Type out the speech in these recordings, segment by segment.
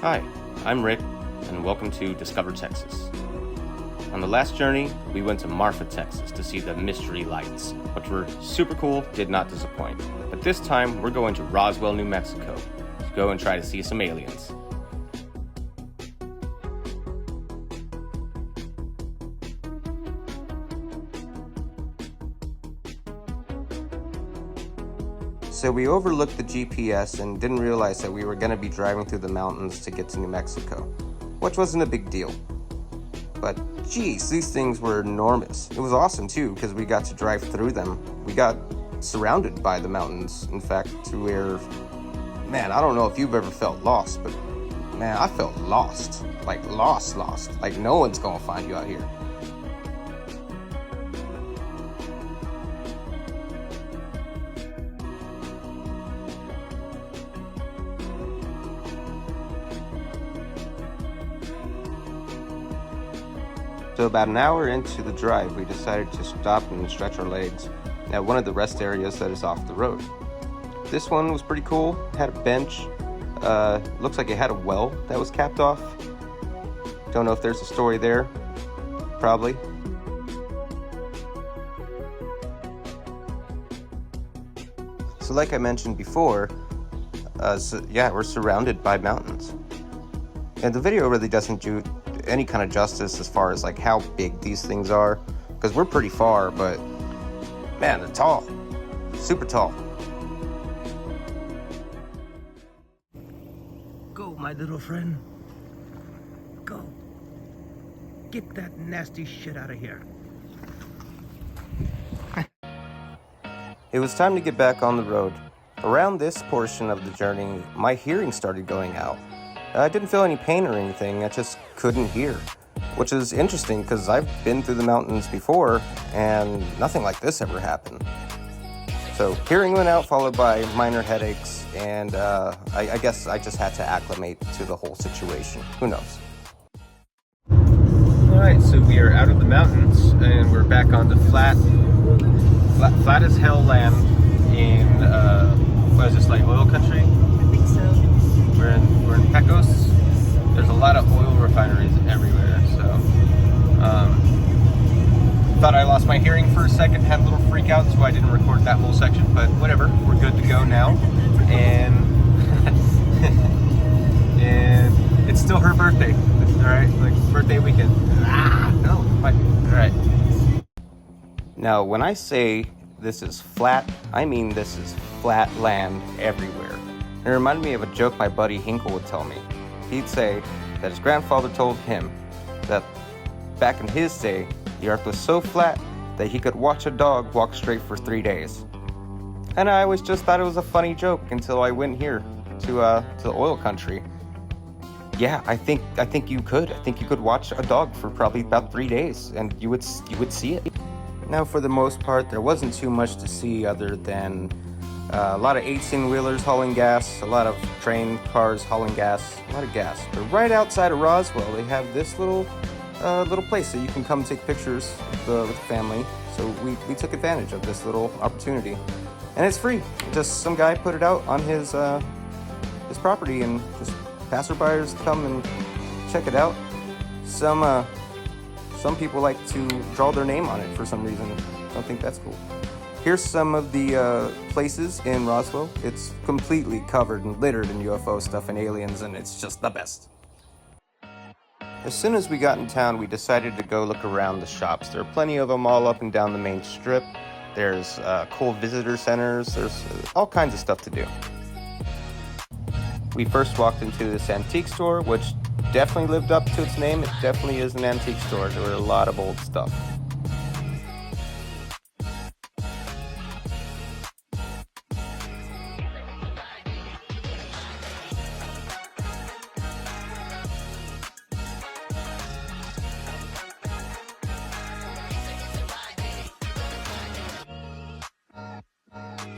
Hi, I'm Rick, and welcome to Discover Texas. On the last journey, we went to Marfa, Texas to see the Mystery Lights, which were super cool, did not disappoint. But this time, we're going to Roswell, New Mexico, to go and try to see some aliens. So we overlooked the GPS and didn't realize that we were going to be driving through the mountains to get to New Mexico, which wasn't a big deal. But geez, these things were enormous. It was awesome too, because we got to drive through them. We got surrounded by the mountains, in fact, to where, man, I don't know if you've ever felt lost, but man, I felt lost. Like lost. Like no one's gonna find you out here. So about an hour into the drive, we decided to stop and stretch our legs at one of the rest areas that is off the road. This one was pretty cool. It had a bench. Looks like it had a well that was capped off. Don't know if there's a story there. Probably. So like I mentioned before, we're surrounded by mountains. And the video really doesn't do any kind of justice as far as like how big these things are, because we're pretty far, but man, they're tall, super tall. Go, my little friend. Go. Get that nasty shit out of here. It was time to get back on the road. Around this portion of the journey, my hearing started going out. I didn't feel any pain or anything, I just couldn't hear. Which is interesting because I've been through the mountains before and nothing like this ever happened. So hearing went out, followed by minor headaches, and I guess I just had to acclimate to the whole situation. Who knows? Alright, so we are out of the mountains and we're back on the flat as hell land in, what is this, like oil country? I think so. We're in Pecos. There's a lot of oil refineries everywhere, so thought I lost my hearing for a second, had a little freak out, so I didn't record that whole section, but whatever, we're good to go now. And and it's still her birthday, alright, like birthday weekend. Alright. Now, when I say this is flat, I mean this is flat land everywhere. It reminded me of a joke my buddy Hinkle would tell me. He'd say that his grandfather told him that back in his day, the earth was so flat that he could watch a dog walk straight for 3 days. And I always just thought it was a funny joke until I went here to the oil country. Yeah, I think you could. I think you could watch a dog for probably about 3 days and you would see it. Now, for the most part, there wasn't too much to see other than a lot of 18-wheelers hauling gas, a lot of train cars hauling gas, a lot of gas. But right outside of Roswell, they have this little place that you can come take pictures with the family. So we took advantage of this little opportunity. And it's free. Just some guy put it out on his property, and just passerbyers come and check it out. Some people like to draw their name on it for some reason. I don't think that's cool. Here's some of the places in Roswell. It's completely covered and littered in UFO stuff and aliens, and it's just the best. As soon as we got in town, we decided to go look around the shops. There are plenty of them all up and down the main strip. There's cool visitor centers. There's all kinds of stuff to do. We first walked into this antique store, which definitely lived up to its name. It definitely is an antique store. There were a lot of old stuff.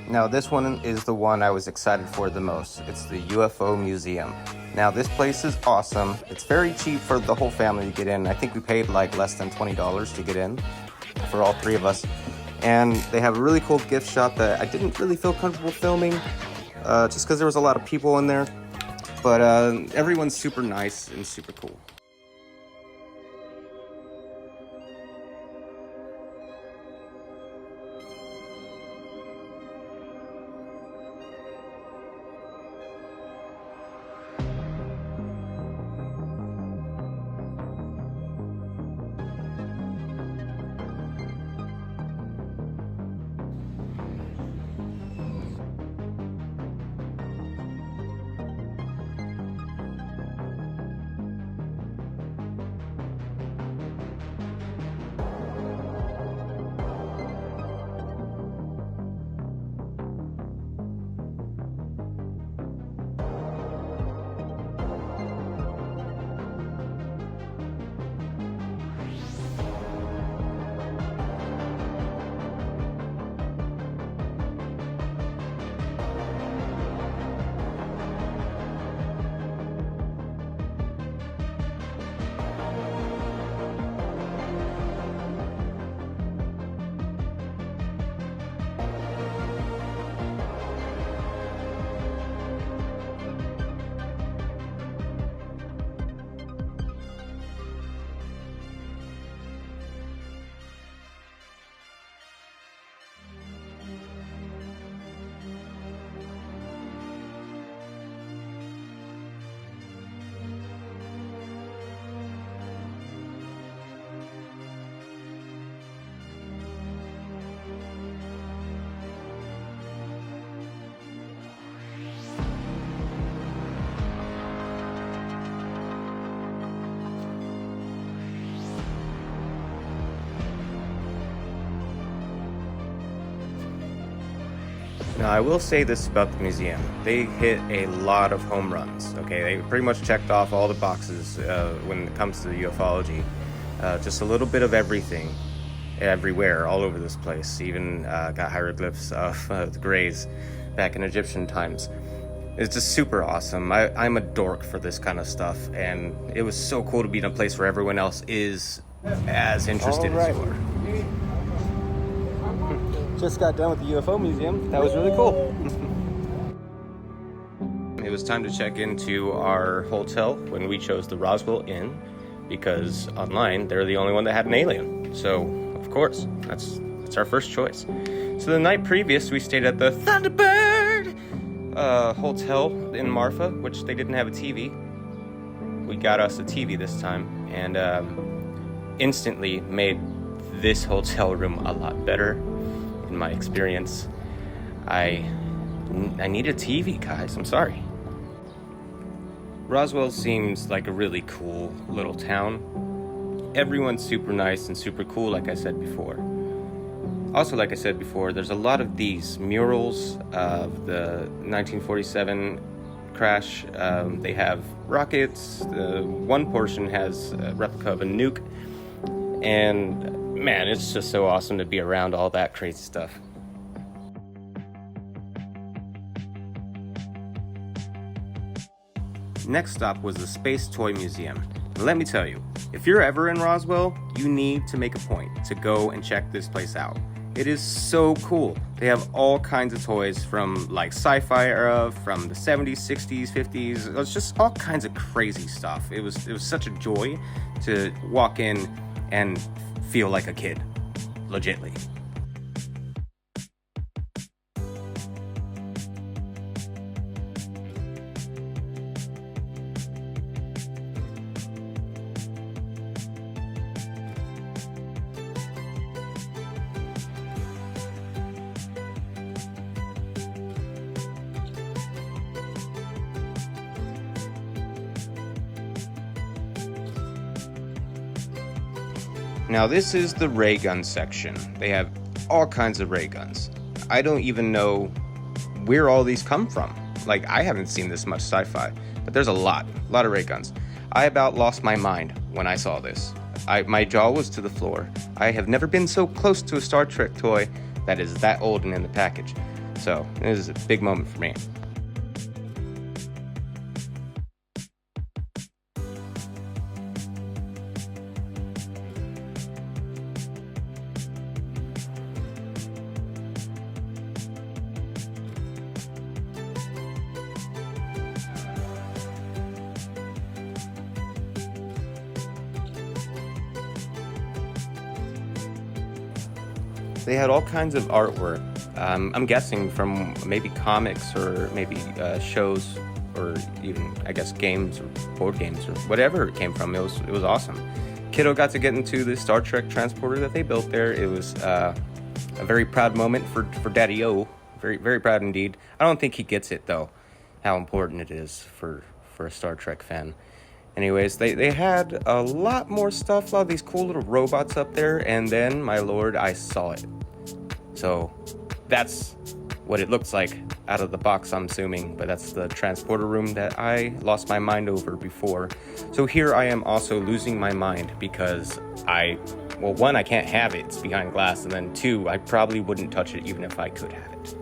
Now this one is the one I was excited for the most. It's the UFO Museum. Now this place is awesome. It's very cheap for the whole family to get in. I think we paid like less than $20 to get in for all three of us. And they have a really cool gift shop that I didn't really feel comfortable filming just because there was a lot of people in there. But everyone's super nice and super cool. Now, I will say this about the museum. They hit a lot of home runs, okay? They pretty much checked off all the boxes when it comes to the ufology. Just a little bit of everything, everywhere, all over this place. Even got hieroglyphs of the grays back in Egyptian times. It's just super awesome. I'm a dork for this kind of stuff, and it was so cool to be in a place where everyone else is as interested as you are. Just got done with the UFO museum. That was really cool. It was time to check into our hotel when we chose the Roswell Inn, because online they're the only one that had an alien. So of course, that's our first choice. So the night previous, we stayed at the Thunderbird hotel in Marfa, which they didn't have a TV. We got us a TV this time, and instantly made this hotel room a lot better. In my experience, I need a TV, guys. I'm sorry. Roswell seems like a really cool little town. Everyone's super nice and super cool, like I said before. Also, like I said before, there's a lot of these murals of the 1947 crash. They have rockets. One portion has a replica of a nuke. And man, it's just so awesome to be around all that crazy stuff. Next stop was the Space Toy Museum. And let me tell you, if you're ever in Roswell, you need to make a point to go and check this place out. It is so cool. They have all kinds of toys from like sci-fi era, from the 70s, 60s, 50s. It's just all kinds of crazy stuff. It was such a joy to walk in and feel like a kid, legitly. Now this is the ray gun section. They have all kinds of ray guns. I don't even know where all these come from. Like, I haven't seen this much sci-fi, but there's a lot of ray guns. I about lost my mind when I saw this. My jaw was to the floor. I have never been so close to a Star Trek toy that is that old and in the package. So it is a big moment for me. they had all kinds of artwork. I'm guessing from maybe comics or maybe shows, or even, I guess, games or board games or whatever it came from. It was awesome. Kiddo got to get into the Star Trek transporter that they built there. It was a very proud moment for Daddy-O. Very, very proud indeed. I don't think he gets it, though, how important it is for a Star Trek fan. Anyways, they had a lot more stuff, a lot of these cool little robots up there, and then, my lord, I saw it. So, that's what it looks like out of the box, I'm assuming, but that's the transporter room that I lost my mind over before. So here I am also losing my mind because well, one, I can't have it, it's behind glass, and then two, I probably wouldn't touch it even if I could have it.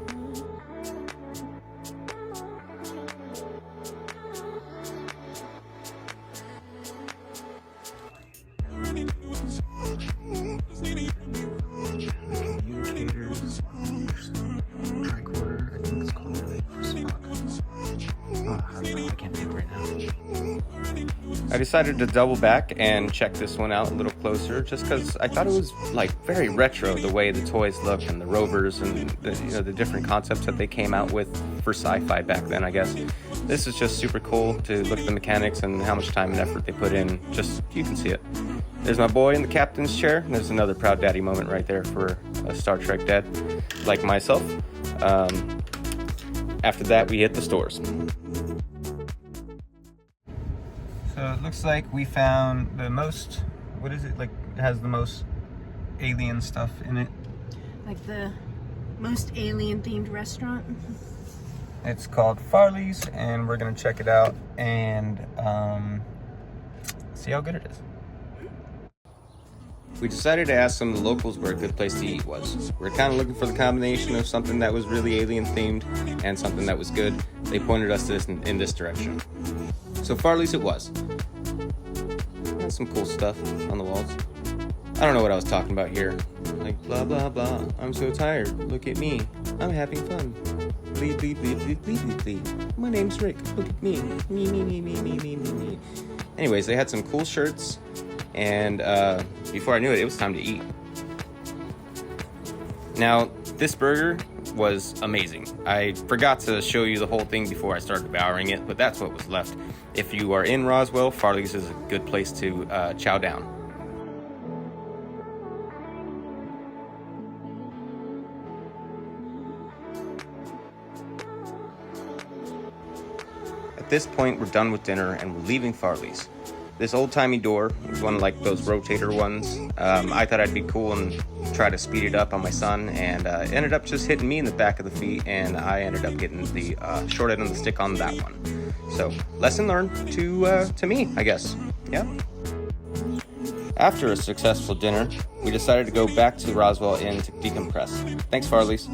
I decided to double back and check this one out a little closer just because I thought it was like very retro, the way the toys look and the rovers and the different concepts that they came out with for sci-fi back then, I guess. This is just super cool to look at the mechanics and how much time and effort they put in. Just, you can see it. There's my boy in the captain's chair. There's another proud daddy moment right there for a Star Trek dad like myself. After that, we hit the stores. So it looks like we found the most, what is it, like it has the most alien stuff in it. Like the most alien themed restaurant. It's called Farley's, and we're gonna check it out and see how good it is. We decided to ask some of the locals where a good place to eat was. We're kind of looking for the combination of something that was really alien themed and something that was good. They pointed us to this in this direction. So Farley's it was. Has some cool stuff on the walls. I don't know what I was talking about here. Like blah blah blah. I'm so tired. Look at me. I'm having fun. Bleep bleep bleep bleep bleep bleep bleep. My name's Rick. Look at me. Me. Anyways, they had some cool shirts, and before I knew it, it was time to eat. Now, this burger was amazing. I forgot to show you the whole thing before I started devouring it, but that's what was left. If you are in Roswell, Farley's is a good place to chow down. At this point, we're done with dinner and we're leaving Farley's. This old-timey door was one of like those rotator ones. I thought I'd be cool and try to speed it up on my son, and it ended up just hitting me in the back of the feet, and I ended up getting the short end of the stick on that one. So, lesson learned to me, I guess. Yeah. After a successful dinner, we decided to go back to Roswell Inn to decompress. Thanks, Farley's.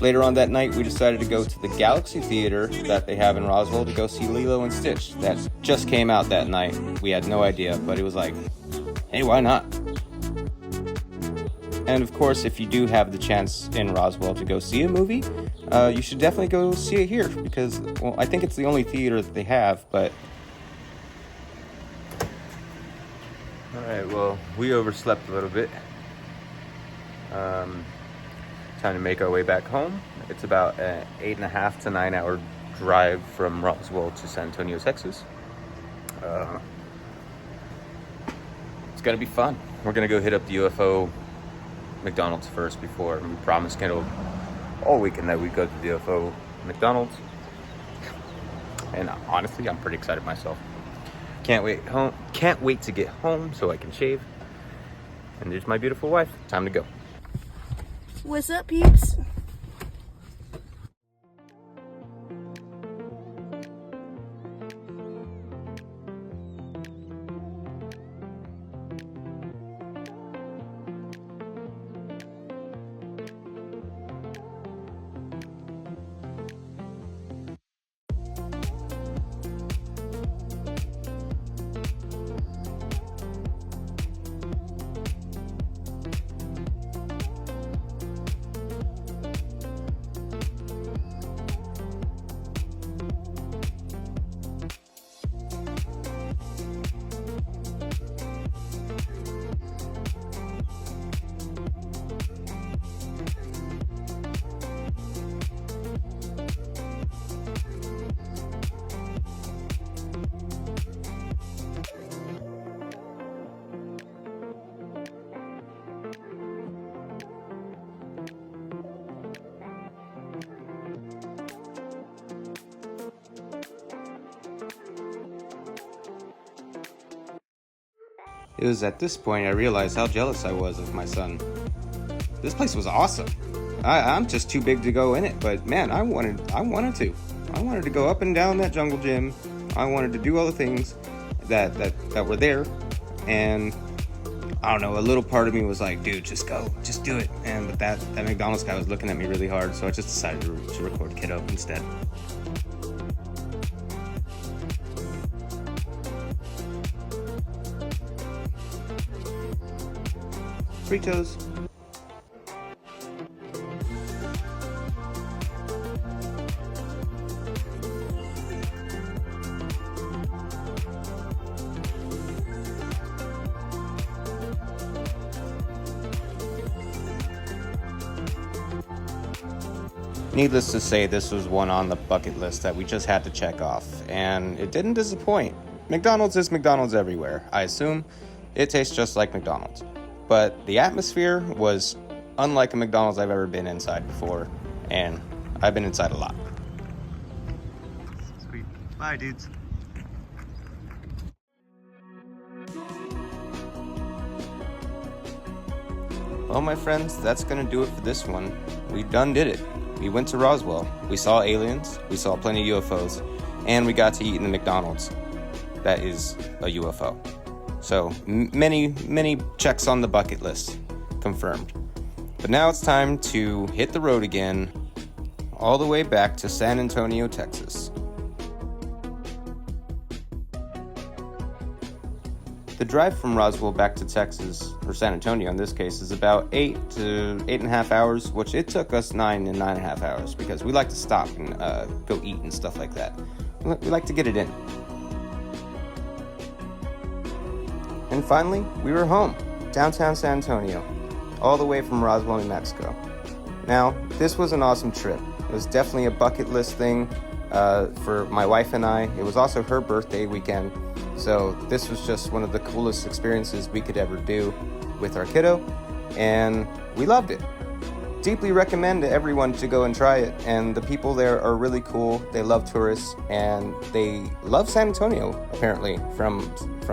Later on that night, we decided to go to the Galaxy Theater that they have in Roswell to go see Lilo and Stitch. That just came out that night. We had no idea, but it was like, hey, why not? And of course, if you do have the chance in Roswell to go see a movie, you should definitely go see it here because, well, I think it's the only theater that they have, but... Alright, well, we overslept a little bit. Time to make our way back home. It's about an 8.5 to 9 hour drive from Roswell to San Antonio, Texas. It's gonna be fun. We're gonna go hit up the UFO McDonald's first before we promised Kendall all weekend that we'd go to the UFO McDonald's. And honestly, I'm pretty excited myself. Can't wait to get home so I can shave. And there's my beautiful wife. Time to go. What's up, peeps? It was at this point I realized how jealous I was of my son. This place was awesome. I'm just too big to go in it, but man, I wanted to. I wanted to go up and down that jungle gym. I wanted to do all the things that were there, and I don't know, a little part of me was like, dude, just go, just do it. But that McDonald's guy was looking at me really hard, so I just decided to record Kiddo instead. Fritos. Needless to say, this was one on the bucket list that we just had to check off, and it didn't disappoint. McDonald's is McDonald's everywhere, I assume. It tastes just like McDonald's. But the atmosphere was unlike a McDonald's I've ever been inside before, and I've been inside a lot. Sweet. Bye, dudes. Well, my friends, that's gonna do it for this one. We done did it. We went to Roswell. We saw aliens. We saw plenty of UFOs. And we got to eat in the McDonald's. That is a UFO. So, many checks on the bucket list. Confirmed. But now it's time to hit the road again, all the way back to San Antonio, Texas. The drive from Roswell back to Texas, or San Antonio in this case, is about 8 to 8.5 hours, which it took us 9 to 9.5 hours, because we like to stop and go eat and stuff like that. We like to get it in. And finally, we were home, downtown San Antonio, all the way from Roswell, New Mexico. Now, this was an awesome trip. It was definitely a bucket list thing for my wife and I. It was also her birthday weekend. So this was just one of the coolest experiences we could ever do with our kiddo, and we loved it. Deeply recommend to everyone to go and try it, and the people there are really cool. They love tourists, and they love San Antonio, apparently, from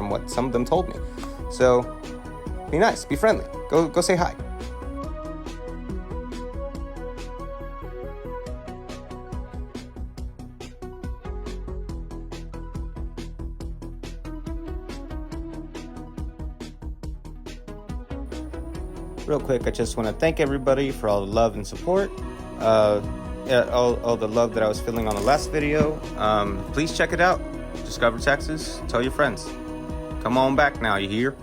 what some of them told me. So be nice, be friendly, go say hi. Real quick, I just want to thank everybody for all the love and support, all the love that I was feeling on the last video. Please check it out. Discover Texas. Tell your friends. Come on back now, you hear?